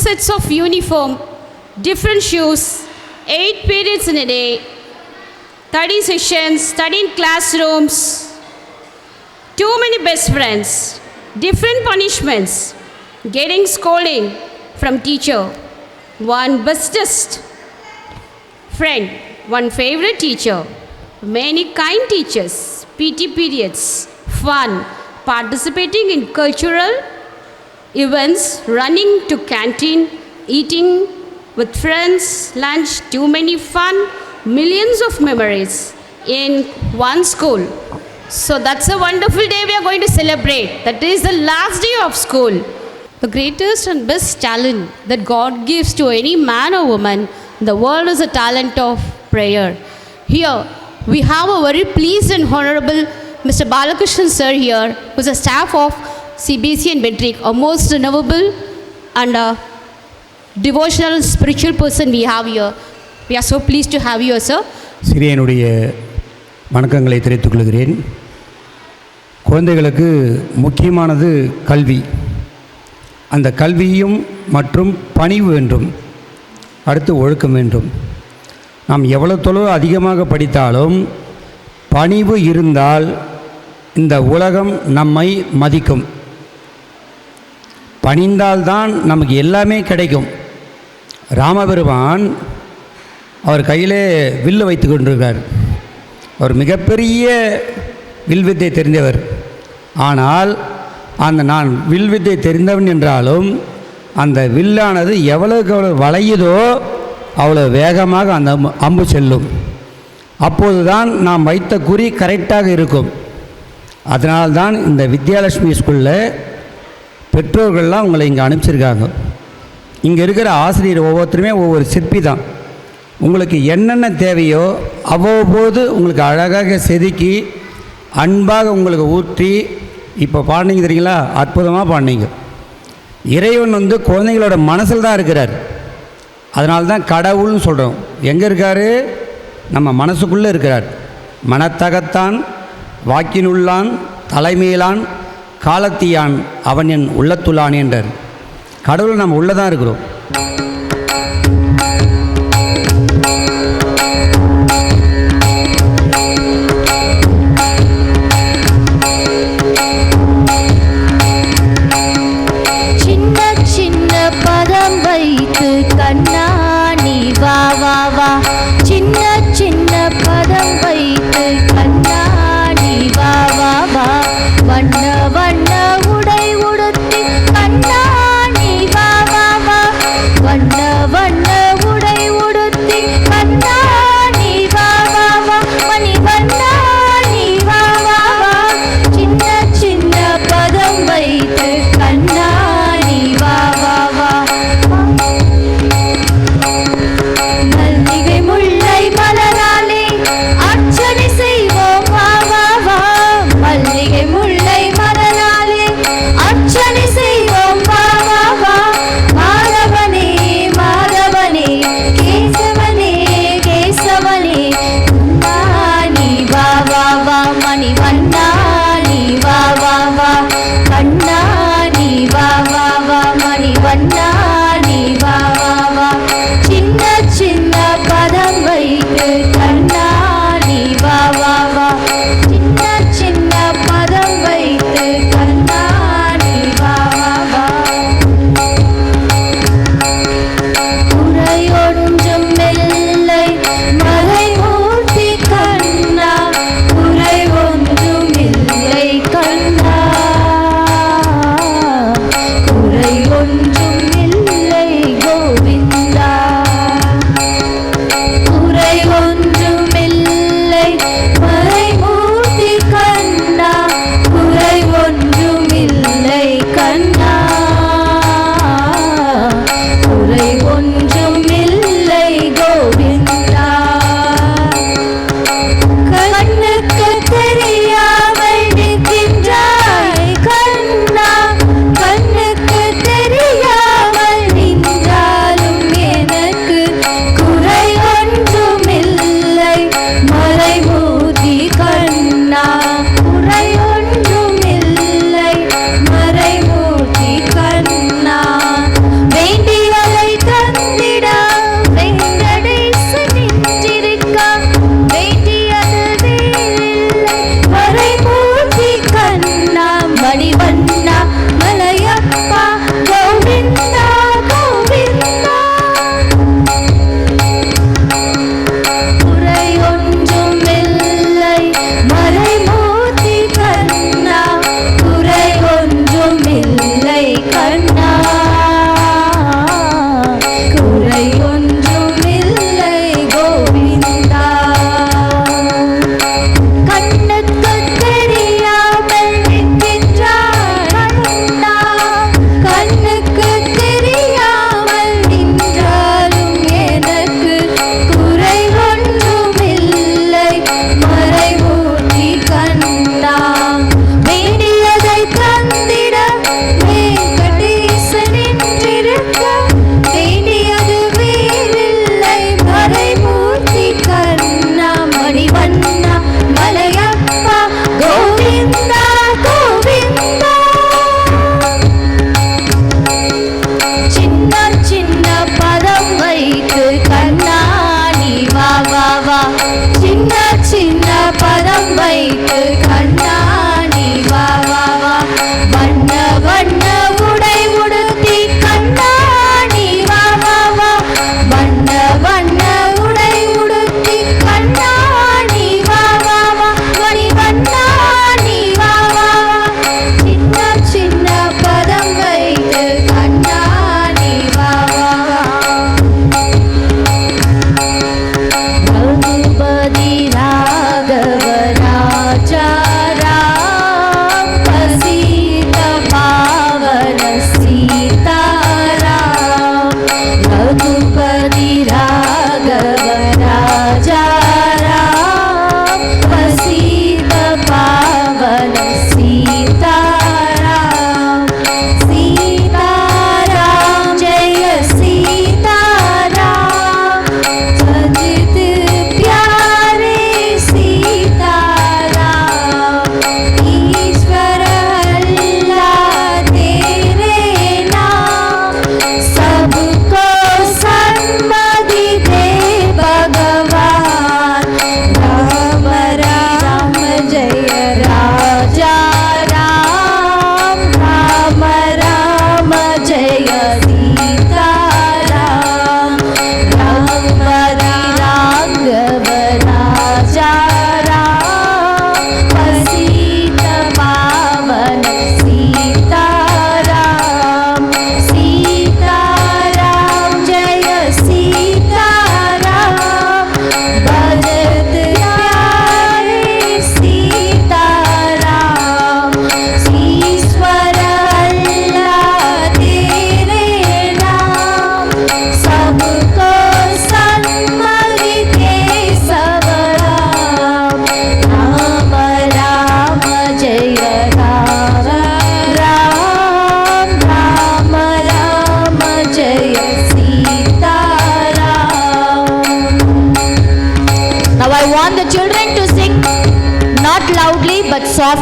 sets of uniform, different shoes, 8 periods in a day, 30 sessions, 13 classrooms, too many best friends, different punishments, getting scolding from teacher, one bestest friend, one favorite teacher, many kind teachers, PT periods, fun, participating in cultural events, running to canteen, eating with friends, lunch, too many fun, millions of memories in one school. So that's a wonderful day we are going to celebrate. That is the last day of school. The greatest and best talent that God gives to any man or woman in the world is a talent of prayer. Here we have a very pleased and honorable Mr. Balakrishnan sir here, who is a staff of CBSE and Metric, a most renewable and a devotional and spiritual person we have here. We are so pleased to have you, sir. சிறியனுடைய வணக்கங்களை தெரிவித்துக் கொள்கிறேன். குழந்தைகளுக்கு முக்கியமானது கல்வி. அந்த கல்வியும் மற்றும் பணிவு வேண்டும், அடுத்து ஒழுக்கம் வேண்டும். நாம் எவ்வளவு தொலைவு அதிகமாக படித்தாலும் பணிவு இருந்தால் இந்த உலகம் நம்மை மதிக்கும். பணிந்தால்தான் நமக்கு எல்லாமே கிடைக்கும். ராமபெருமான் அவர் கையிலே வில்லு வைத்து கொண்டிருக்கார். அவர் மிகப்பெரிய வில்வித்தை தெரிந்தவர். ஆனால் நான் வில்வித்தை தெரிந்தவன் என்றாலும் அந்த வில்லானது எவ்வளவுக்கு எவ்வளவு வளையுதோ அவ்வளோ வேகமாக அந்த அம்பு செல்லும். அப்போது தான் நாம் வைத்த குறி கரெக்டாக இருக்கும். அதனால்தான் இந்த வித்யாலட்சுமி ஸ்கூலில் பெற்றோர்கள்லாம் உங்களை இங்கே அனுப்பிச்சிருக்காங்க. இங்கே இருக்கிற ஆசிரியர் ஒவ்வொருத்தருமே ஒவ்வொரு சிற்பி தான். உங்களுக்கு என்னென்ன தேவையோ அவ்வப்போது உங்களுக்கு அழகாக செதுக்கி அன்பாக உங்களுக்கு ஊற்றி இப்போ பாடினீங்க தெரியுங்களா, அற்புதமாக பாடினீங்க. இறைவன் குழந்தைங்களோட மனசில் தான் இருக்கிறார். அதனால தான் கடவுள்னு சொல்கிறோம். எங்கே இருக்கார்? நம்ம மனசுக்குள்ளே இருக்கிறார். மனத்தகத்தான் வாக்கினுள்ளான் தலைமையிலான் காலத்தியான் அவன் என் உள்ளத்துள்ளான் என்றார். கடவுள் நம்ம உள்ளே தான் இருக்கிறோம். வண்ண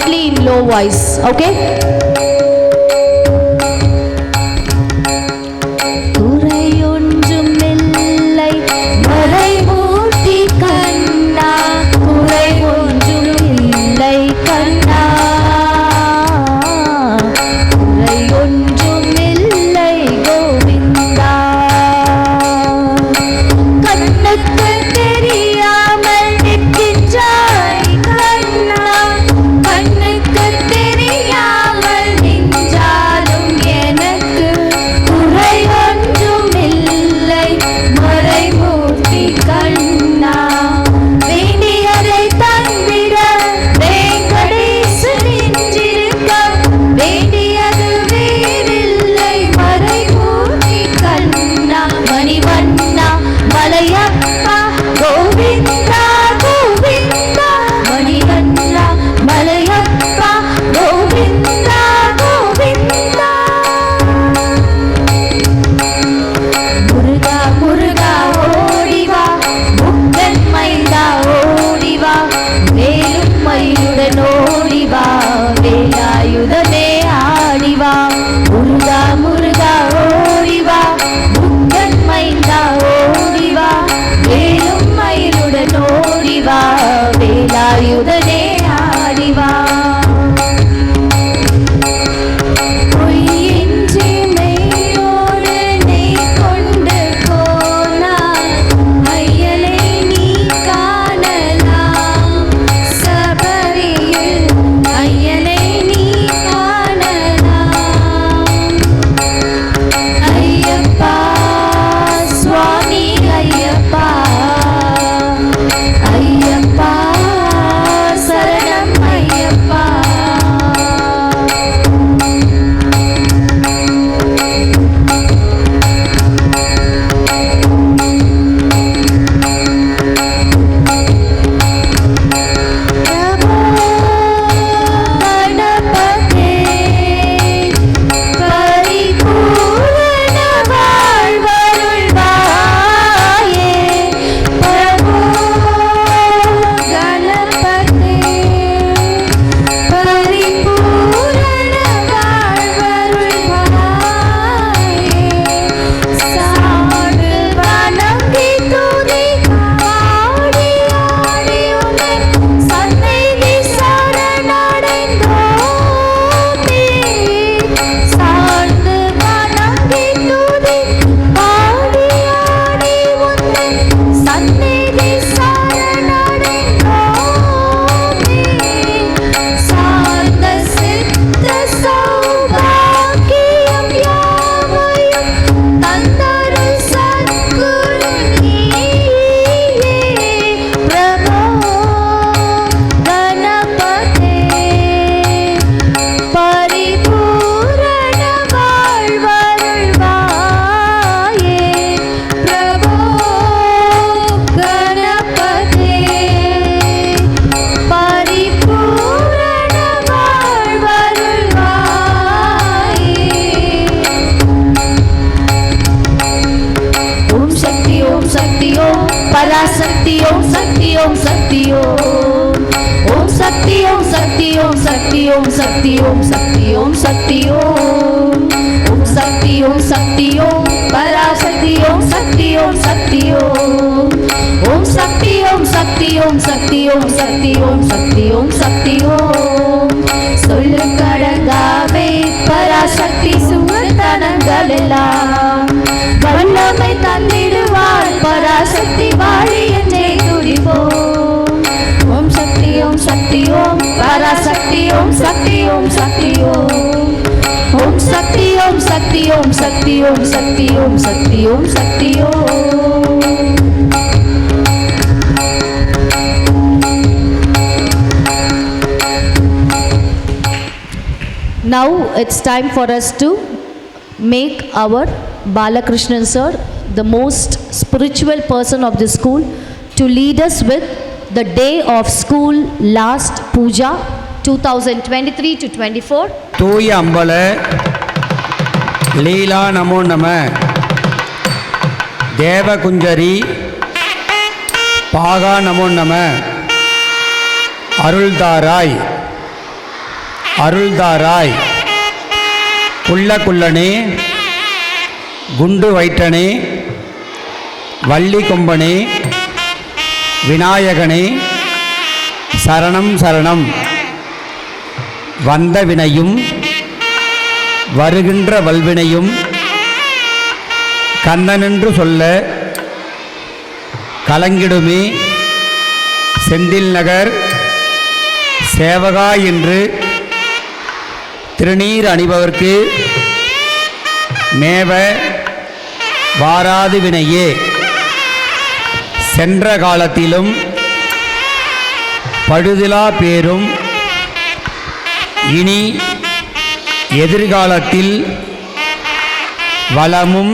slightly in low voice. Okay? குறையொன்றுமில்லை மறைமூர்த்தி கண்ணா, குறையொன்றுமில்லை கண்ணா, குறையொன்றுமில்லை கோவிந்தா. கண்ணுக்கு தெரியாமல் நிற்கின்றாய் கண்ணா, கண்ணுக்கு தெரியாமல் நின்றாலும் எனக்கு குறையொன்றுமில்லை மறைமூர்த்தி கண்ணா. வேண்டியதை தந்திட வேங்கடேசன் நின்றிருக்க, வேண்டியது வேறில்லை மறைமூர்த்தி கண்ணா. மணிவண்ணா மலையப்பா கோவிந்தா கோவிந்தா, மணிவண்ணா மலையப்பா கோவிந்தா கோவிந்தா. முருகா முருகா ஓடிவா, முக்கன் மைந்தா ஓடிவா, வேலும் மயிலுடன் ஓடிவா, வேலாயுதனே ஆடிவா. முருகா முருகா ஓடிவா, முக்கன் மைந்தா ஓடிவா, வேலும் மயிலுடன் ஓடிவா, வேலாயுதனே ஆடிவா. பொய்யின்றி மெய்யோடு நீ கொண்டு போனாய், ஐயனை நீ காணலாம் சபரியில், ஐயனை நீ காணலாம். ஐயப்பா சுவாமி ஐயப்பா, ஐயப்பா சரணம் ஐயப்பா. கணபதே பரிபூரண வாழ்வருள்வாயே, பிரபு கணபதே பரிபூரண வாழ்வருள்வாயே. சாடு வணங்கி துதி ஆடி ஆடி உன்னை சந்நிதி சரணடைந்தோமே. சார்ந்து வணங்கி துதி ஆடி ஆடி உன்னை சந்நிதி சரணடைந்தோமே. சார்ந்த சித்த சௌபாக்கியம் யாவையும் தந்தருள் சத்குரு நீயே, பிரபோ கணபதே பரிபூரண வாழ்வருள்வாயே, பிரபோ கணபதே பரிபூரண வாழ்வருள்வாயே. ஓம் சக்தி ஓம் சக்தி ஓம் பராசக்தி ஓம் சக்தி ஓம் சக்தி ஓம். ஓம் சக்தி ஓம் சக்தி ஓம் சக்தி ஓம் சக்தி ஓம் சக்தி ஓம் சக்தி ஓம். ஓம் சக்தி ஓம் சக்தி ஓம் பராசக்தி ஓம் சக்தி ஓம் சக்தி ஓம். ஓம் சக்தி ஓம் சக்தி ஓம் சக்தி ஓம் சக்தி ஓம் சக்தி ஓம் சக்தி ஓம். சொல்லுக்கடங்காவே பராசக்தி சுகத்தனங்கள் எல்லாம் வல்லமை தந்திடுவாள் பராசக்தி வாழி என்றே துடிப்போம். ஓம் சக்தி ஓம் சக்தி ஓம் பராசக்தி ஓம் சக்தி ஓம் சக்தி ஓம். ஓம் Shakti Om Shakti Om Shakti Om Shakti Om Shakti Om Shakti Om. Now it's time for us to make our Balakrishnan sir, the most spiritual person of the school, to lead us with the day of school last puja 2023 to 24. தூய அம்பல லீலா நமோ நம தேவகுஞ்சரி பாகா நமோ நம அருள்தாராய் அருள்தாராய் குள்ள குள்ளனே குண்டு வயிற்றனே வள்ளி கொம்பனே விநாயகனே சரணம் சரணம். வந்த வினையும் வருகின்ற வல்வினையும் கந்தனென்று சொல்ல கலங்கிடுமே செந்தில் நகர் சேவகா என்று திருநீர் அணிபவர்க்கு மேவ வாராது வினையே. சென்ற காலத்திலும் படுதிலா பேரும் இனி எதிர்காலத்தில் வளமும்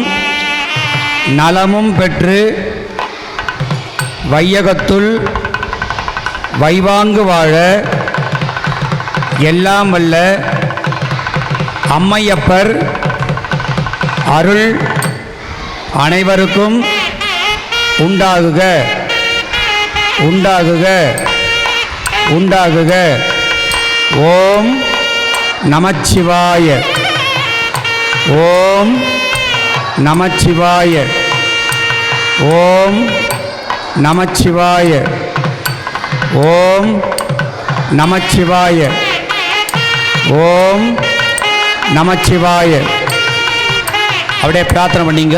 நலமும் பெற்று வையகத்துள் வைவாங்கு வாழ எல்லாம் வல்ல அம்மையப்பர் அருள் அனைவருக்கும் உண்டாகுக உண்டாகுக உண்டாகுக. ஓம் நமச்சிவாய ஓம் நமச்சிவாய ஓம் நமச்சிவாய ஓம் நமச்சிவாய ஓம் நமச்சிவாய. அப்படியே பிரார்த்தனை பண்ணீங்க.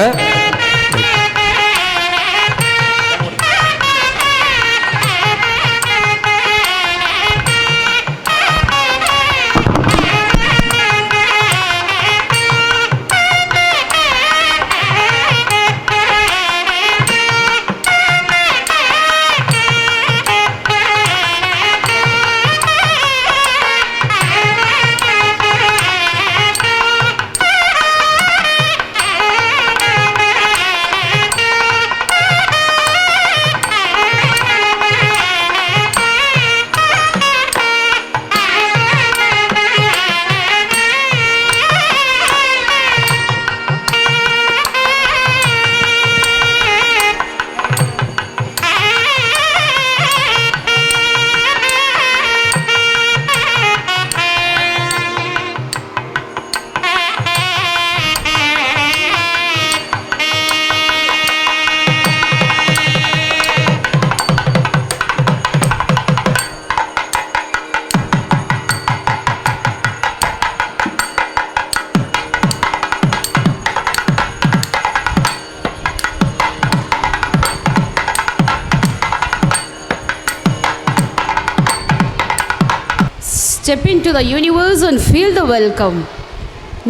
Step into the universe and feel the welcome.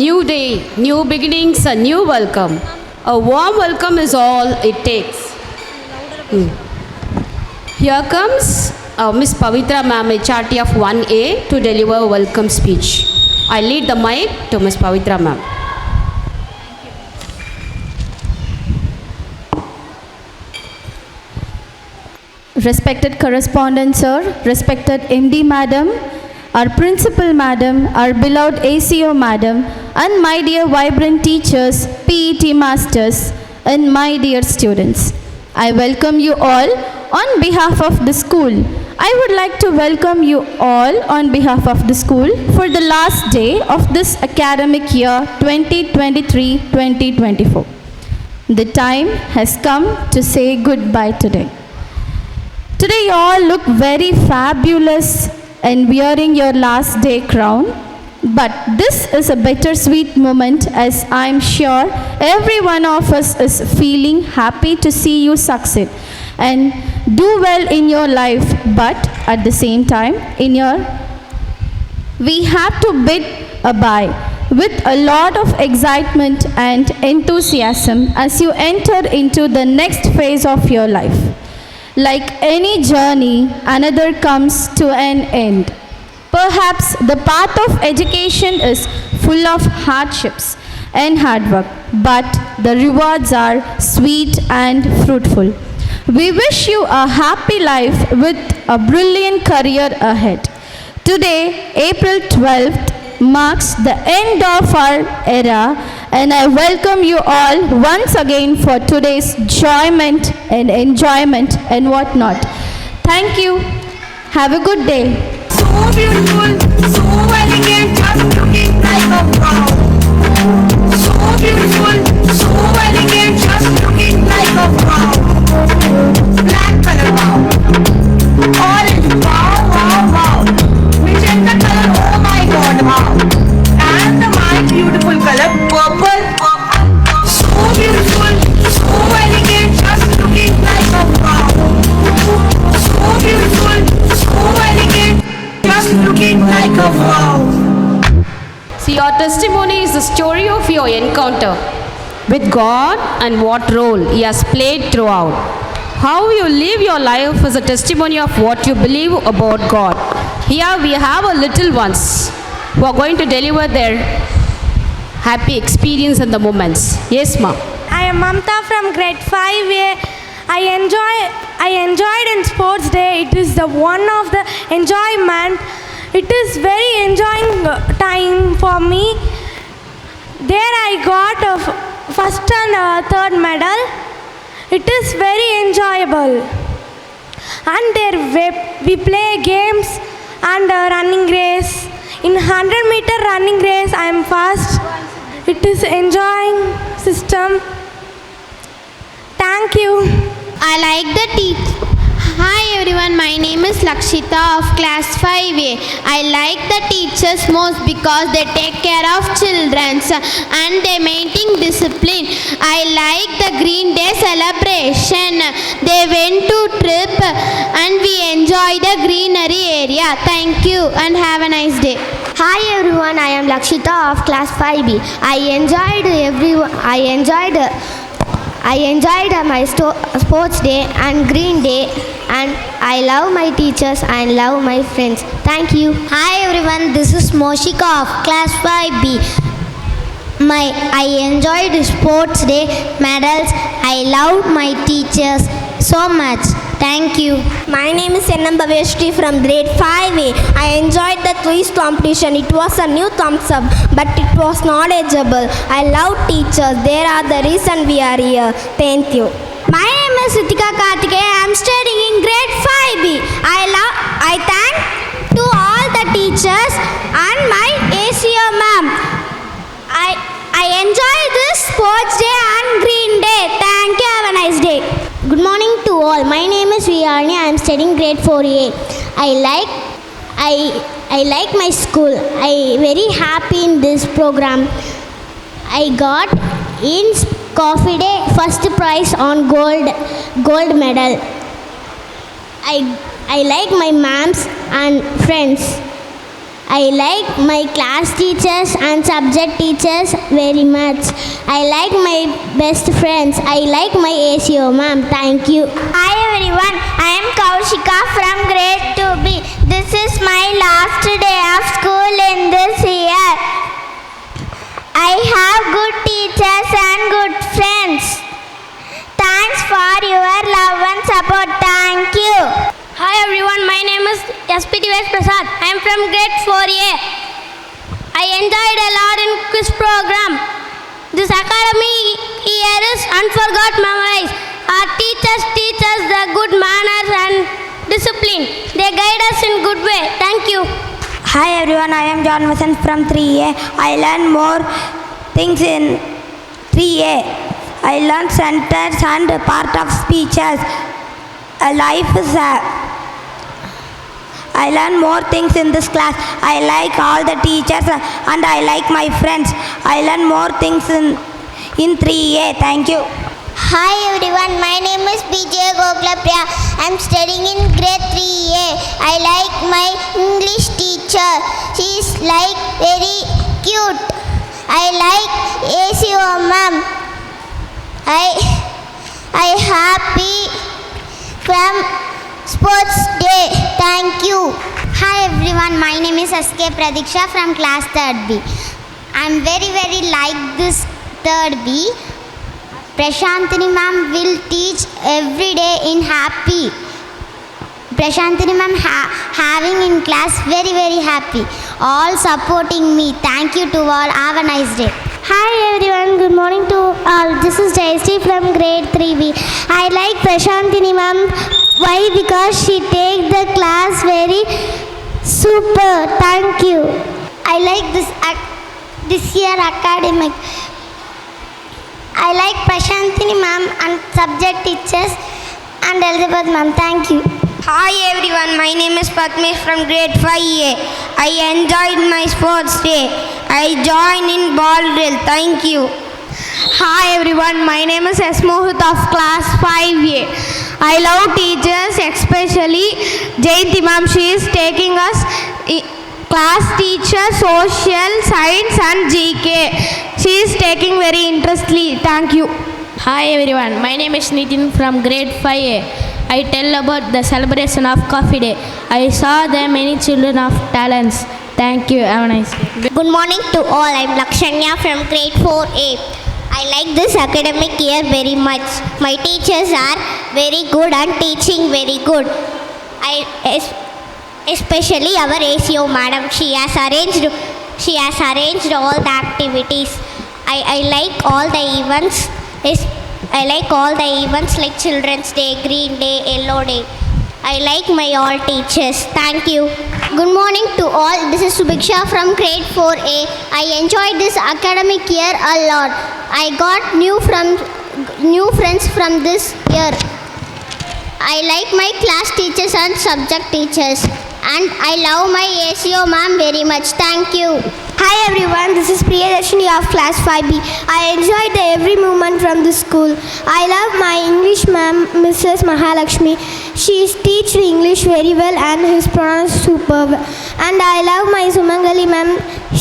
New day, new beginnings, a new welcome. A warm welcome is all it takes. Here comes Miss Pavitra Ma'am, HRT of 1A, to deliver a welcome speech. I lead the mic to Miss Pavitra Ma'am. Respected correspondent sir, respected MD madam, our principal madam, our beloved ACO madam, and my dear vibrant teachers, PET masters, and my dear students. I welcome you all on behalf of the school. I would like to welcome you all on behalf of the school for the last day of this academic year 2023-2024. The time has come to say goodbye today. Today you all look very fabulous and wearing your last day crown. But this is a bittersweet moment, as I am sure every one of us is feeling happy to see you succeed and do well in your life. But at the same time, we have to bid a bye with a lot of excitement and enthusiasm as you enter into the next phase of your life. Like any journey, another comes to an end. Perhaps the path of education is full of hardships and hard work, but the rewards are sweet and fruitful. We wish you a happy life with a brilliant career ahead. Today, April 12th, marks the end of our era, and I welcome you all once again for today's enjoyment and whatnot. Thank you. Have a good day. So beautiful, so elegant. like a wow. So your testimony is the story of your encounter with God and what role He has played throughout. How you live your life is a testimony of what you believe about God. Here we have a little ones who are going to deliver their happy experience and the moments. Yes, ma'am. I am Mamta from grade 5A. I enjoyed in sports day. It is the one of the enjoyment. It is very enjoying time for me. There I got a first and third medal. It is very enjoyable. And there we play games and running race. In 100-meter running race, I am first. It is enjoying system. Thank you. I like the teach. Hi everyone, my name is Lakshita of class 5A. I like the teachers most because they take care of children and they maintain discipline. I like the Green Day celebration. They went to trip and we enjoy the greenery area. Thank you and have a nice day. Hi everyone, I am Lakshita of class 5B. I enjoyed my sports day and green day, and I love my teachers and love my friends. Thank you. Hi everyone, this is Moshika of class 5B. I enjoyed sports day medals. I loved my teachers so much. Thank you. My name is Ennam Bhaveshri from grade 5A. I enjoyed the quiz competition. It was a new thumbs up, but it was knowledgeable. I love teachers. They are the reason we are here. Thank you. My name is Ritika Karthikeya. I am studying in grade 5B. I thank to all the teachers and my ACO ma'am. I enjoy this sports day and green day. Thank you. Have a nice day. Good morning to all. My name is Viyani. I am studying grade 4A. I like my school. I very happy in this program. I got in coffee day first prize on gold medal. I like my ma'ams and friends. I like my class teachers and subject teachers very much. I like my best friends. I like my ACO ma'am. Thank you. Hi everyone, I am Kaushika from grade 2B. This is my last day of school in this year. I have good teachers and good friends. Thanks for your love and support. Thank you. Hi everyone, my name is S.P.T. Prasad. I am from grade 4A. I enjoyed a lot in quiz program. This academy year is unforgot memories. Our teachers teach us the good manners and discipline. They guide us in good way. Thank you. Hi everyone, I am John Vasan from 3A. I learned more things in 3A. I learned sentence and part of speeches. I learn more things in this class. I like all the teachers and I like my friends. I learn more things in 3A. Thank you. Hi everyone, my name is PJ Goklapriya. I am studying in grade 3A. I like my English teacher. She is like very cute. I like ACO ma'am. I happy from sports day. Thank you. Hi everyone, my name is SK Pradiksha from class 3B. I am very like this 3B. Prashantini ma'am will teach every day in happy. Prashantini ma'am having in class very happy. All supporting me. Thank you to all. Have a nice day. Hi everyone, good morning to all. This is Jayashree from grade 3B. I like Prashantini ma'am. Why? Because she take the class very super. Thank you. I like this year academic. I like Prashantini ma'am and subject teachers and Elizabeth ma'am. Thank you. Hi everyone, my name is Padmesh from grade 5A. I enjoyed my sports day. I joined in ball drill. Thank you. Hi everyone, my name is S. Mohit of class 5A. I love teachers, especially Jayanti ma'am. She is taking us class teacher, social, science and GK. She is taking very interestly. Thank you. Hi everyone, my name is Nitin from grade 5A. I tell about the celebration of Coffee Day. I saw there many children of talents. Thank you, have a nice day. Good morning to all. I'm Lakshanya from grade 4A. I like this academic year very much. My teachers are very good and teaching very good. Especially our ACO madam. She has arranged all the activities. I like all the events. I like all the events like Children's Day, Green Day, Yellow Day. I like my all teachers. Thank you. Good morning to all. This is Subiksha from grade 4A. I enjoyed this academic year a lot. I got new friends from this year. I like my class teachers and subject teachers. And I love my ACO ma'am very much. Thank you. Hi everyone, this is Priyadarshini of class 5B. I enjoyed every moment from the school. I love my English ma'am, Mrs. Mahalakshmi. She teaches English very well and is pronounced superb. And I love my Sumangali ma'am.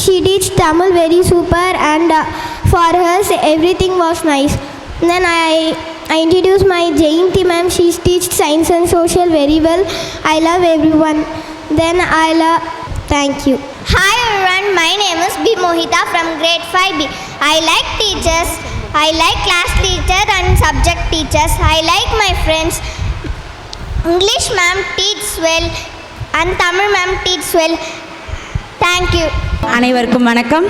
She teaches Tamil very super and for her everything was nice. Then I introduced my Jayanti ma'am. She teaches science and social very well. I love everyone. Then thank you. Hi everyone, my name is B. Mohita from grade 5B. I like teachers. I like class teacher and subject teachers. I like my friends. English ma'am teaches well and Tamil ma'am teaches well. Thank you. அனைவருக்கும் வணக்கம்.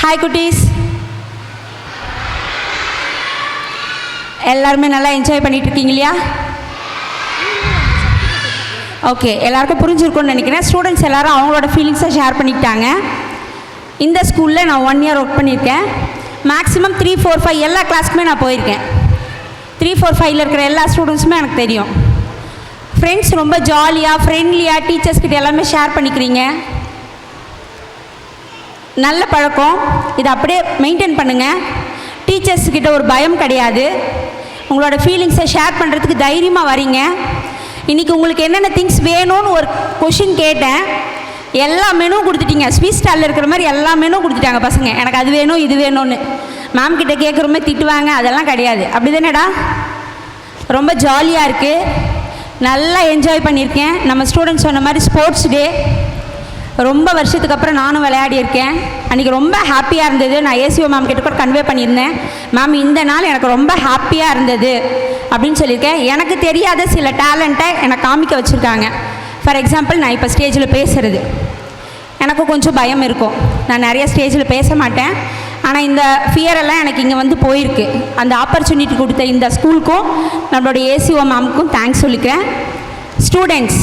Hi குட்டீஸ், எல்லாருமே நல்லா enjoy பண்ணிட்டு இருக்கீங்க இல்லையா? Okay, எல்லாருக்கும் புரிஞ்சிருக்கும்னு நினைக்கிறேன். ஸ்டூடெண்ட்ஸ் எல்லோரும் அவங்களோட ஃபீலிங்ஸை ஷேர் பண்ணிக்கிட்டாங்க. இந்த ஸ்கூலில் நான் 1 year ஒர்க் பண்ணியிருக்கேன். மேக்ஸிமம் 3, 4, 5 எல்லா கிளாஸ்க்குமே நான் போயிருக்கேன். 3, 4, 5ல் இருக்கிற எல்லா ஸ்டூடெண்ட்ஸுமே எனக்கு தெரியும். ஃப்ரெண்ட்ஸ் ரொம்ப ஜாலியாக ஃப்ரெண்ட்லியாக டீச்சர்ஸ் கிட்ட எல்லாமே ஷேர் பண்ணிக்கிறீங்க. நல்ல பழக்கம், இதை அப்படியே மெயின்டைன் பண்ணுங்கள். டீச்சர்ஸ்கிட்ட ஒரு பயம் கிடையாது. உங்களோட ஃபீலிங்ஸை ஷேர் பண்ணுறதுக்கு தைரியமாக வரீங்க. இன்றைக்கி உங்களுக்கு என்னென்ன திங்ஸ் வேணும்னு ஒரு கொஷின் கேட்டேன். எல்லா மெனுவும் கொடுத்துட்டீங்க. ஸ்வீட் ஸ்டாலில் இருக்கிற மாதிரி எல்லா மெனுவும் கொடுத்துட்டாங்க பசங்க. எனக்கு அது வேணும் இது வேணும்னு. மேம் கிட்ட கேட்குறோமே திட்டுவாங்க, அதெல்லாம் கிடையாது. அப்படி தானேடா? ரொம்ப ஜாலியாக இருக்குது, நல்லா என்ஜாய் பண்ணியிருக்கேன். நம்ம ஸ்டூடெண்ட்ஸ் சொன்ன மாதிரி ஸ்போர்ட்ஸ் டே ரொம்ப வருஷத்துக்கு அப்புறம் நானும் விளையாடியிருக்கேன். அன்றைக்கி ரொம்ப ஹாப்பியாக இருந்தது. நான் ஏசிஓ மேம் கிட்ட கூட கன்வே பண்ணியிருந்தேன், மேம் இந்த நாள் எனக்கு ரொம்ப ஹாப்பியாக இருந்தது அப்படின்னு சொல்லியிருக்கேன். எனக்கு தெரியாத சில டேலண்ட்டை எனக்கு காமிக்க வச்சுருக்காங்க. ஃபார் எக்ஸாம்பிள், நான் இப்போ ஸ்டேஜில் பேசுகிறது எனக்கு கொஞ்சம் பயம் இருக்கும். நான் நிறைய ஸ்டேஜில் பேச மாட்டேன். ஆனால் இந்த ஃபியரெல்லாம் எனக்கு இங்கே வந்து போயிருக்கு. அந்த ஆப்பர்ச்சுனிட்டி கொடுத்த இந்த ஸ்கூலுக்கும் நம்மளோட ஏசிஓ மேமுக்கும் தேங்க்ஸ் சொல்லிக்கிறேன். ஸ்டூடெண்ட்ஸ்,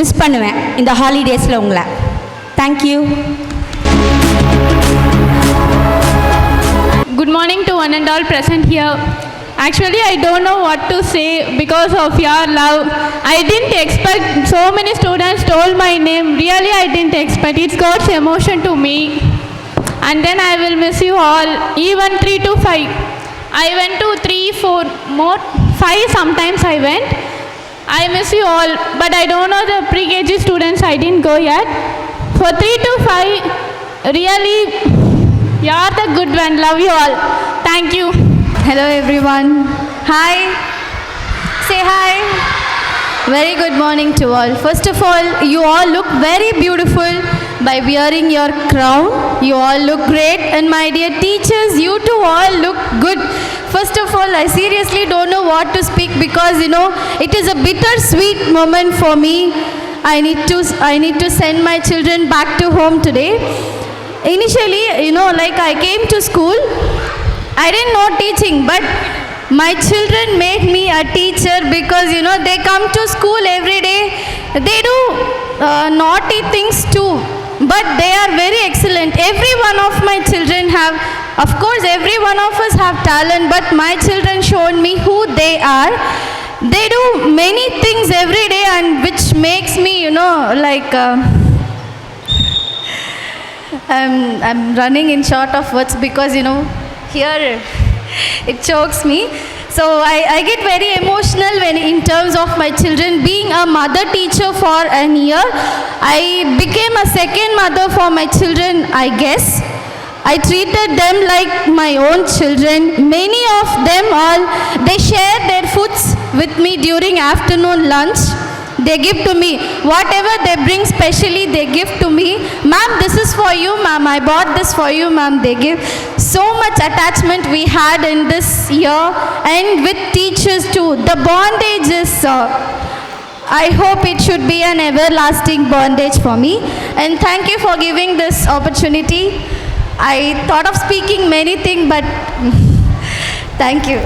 மிஸ் பண்ணுவேன் இந்த ஹாலிடேஸில் உங்களை. Thank you. Good morning to one and all present here. Actually, I don't know what to say because of your love. I didn't expect so many students told my name. Really, I didn't expect. It's God's emotion to me. And then I will miss you all. Even 3 to 5. I went to 3, 4, more 5 sometimes I went. I miss you all. But I don't know the pre-KG students. I didn't go yet. For 3 to 5, really, you are the good one. Love you all. Thank you. Hello everyone. Hi. Say hi. Very good morning to all. First of all, you all look very beautiful by wearing your crown. You all look great. And my dear teachers, you too all look good. First of all, I seriously don't know what to speak because, it is a bittersweet moment for me. I need to send my children back to home today. Initially, like I came to school, I didn't know teaching, but my children made me a teacher because, they come to school every day. They do naughty things too, but they are very excellent. Every one of my children have, of course, every one of us have talent, but my children showed me who they are. They do many things every day and which makes me, like... I'm running in short of words because, here it chokes me. So I get very emotional when in terms of my children. Being a mother teacher for an year, I became a second mother for my children, I guess. I treated them like my own children. Many of them they share their foods with me during afternoon lunch. They give to me. Whatever they bring specially, they give to me. Ma'am, this is for you, ma'am. I bought this for you, ma'am. They give. So much attachment we had in this year. And with teachers too. The bondage is, I hope it should be an everlasting bondage for me. And thank you for giving this opportunity. I thought of speaking many things, but thank you.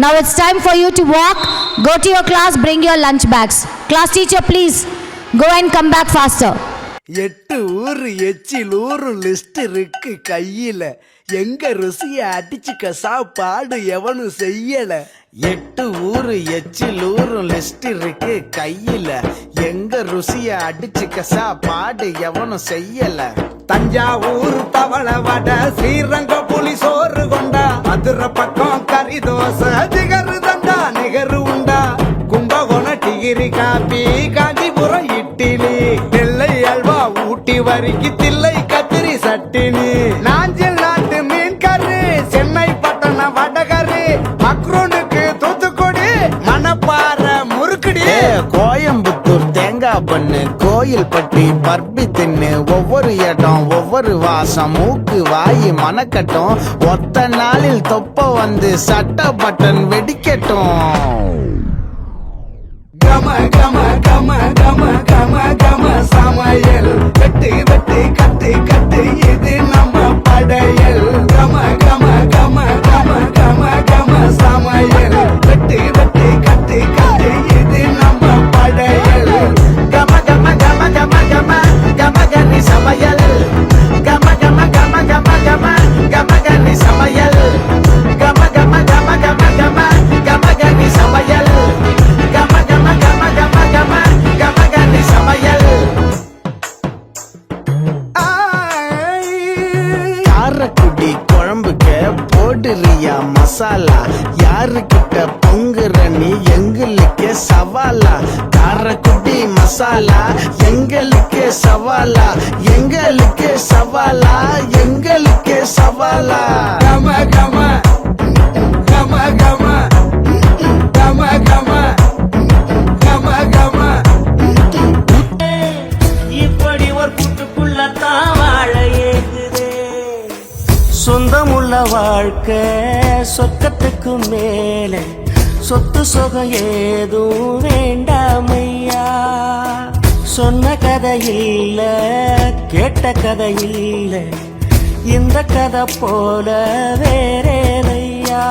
Now it's time for you to walk. Go to your class, bring your lunch bags. Class teacher, please go and come back faster. 8 ஊரு எச்சிலூரு list இருக்கு கையில எங்க ருசிய அடிச்சுக்க சாப்பாடு எவனும் செய்யல 8 ஊரு எச்சிலூரு list இருக்கு கையில எங்க ருசிய அடிச்சுக்க சாப்பாடு எவனும் செய்யல தஞ்சாவூர் தவள வடை ஸ்ரீரங்கம் புளி சோறு கொண்டா மதுரை பக்கம் கறி தோசை ஜிகரு தண்டா நிகரு உண்டா கும்பகோணம் டிகிரி காபி காஞ்சிபுரம் இட்லி நெல்லை அல்வா ஊட்டி வரிக்கு தில்லை கத்திரி சட்டினி நாஞ்சில் நாட்டு மீன் கறி சென்னை பட்டணம் வடகறி மக்ரோனுக்கு தூத்துக்குடி மணப்பாறை முறுக்குடி கோயம்புத்தூர் தேங்காய் பண்ணு கோயில் பட்டி பர்பி தின்னு ஒவ்வொரு இடம் ஒவ்வொரு வாசம் மூக்கு வாயி மணக்கட்டும் ஒத்த நாளில் தொப்ப வந்து சட்ட பட்டன் வெடிக்கட்டும் கம கம கம கம கம கம சமையல் வெட்டு வெட்டு கட்டு கட்டு இது நம்ம படையல் கம கம கம கம கம கம சமையல் வெட்டு வெட்டு கட்டு கட்டு இது நம்ம படையல் கம கம கம கம கம கம கனி சமையல் கம கம கம கம கம கம கனி சமையல் கம கம கம கம கம கம கனி சமையல் காரக்குடி குழம்புக்கு போடுறியா மசாலா யாருக்கிட்ட பொங்குற நீ எங்களுக்கு சவாலா காரக்குடி மசாலா எங்களுக்கு சவாலா எங்களுக்கு சவாலா எங்களுக்கு சவாலா கம கம கம கம கம கம கம கம இப்படி ஒரு கூட்டுக்குள்ளத்தான் வாழ ஏகுதே சொந்தமுள்ள வாழ்க்கை சொர்க்கத்துக்கு மேலே சொத்து சொகம் ஏதும் வேண்டாமையா சொன்ன கதை இல்ல கேட்ட கதை இல்ல இந்த கதை போல வேறேதையா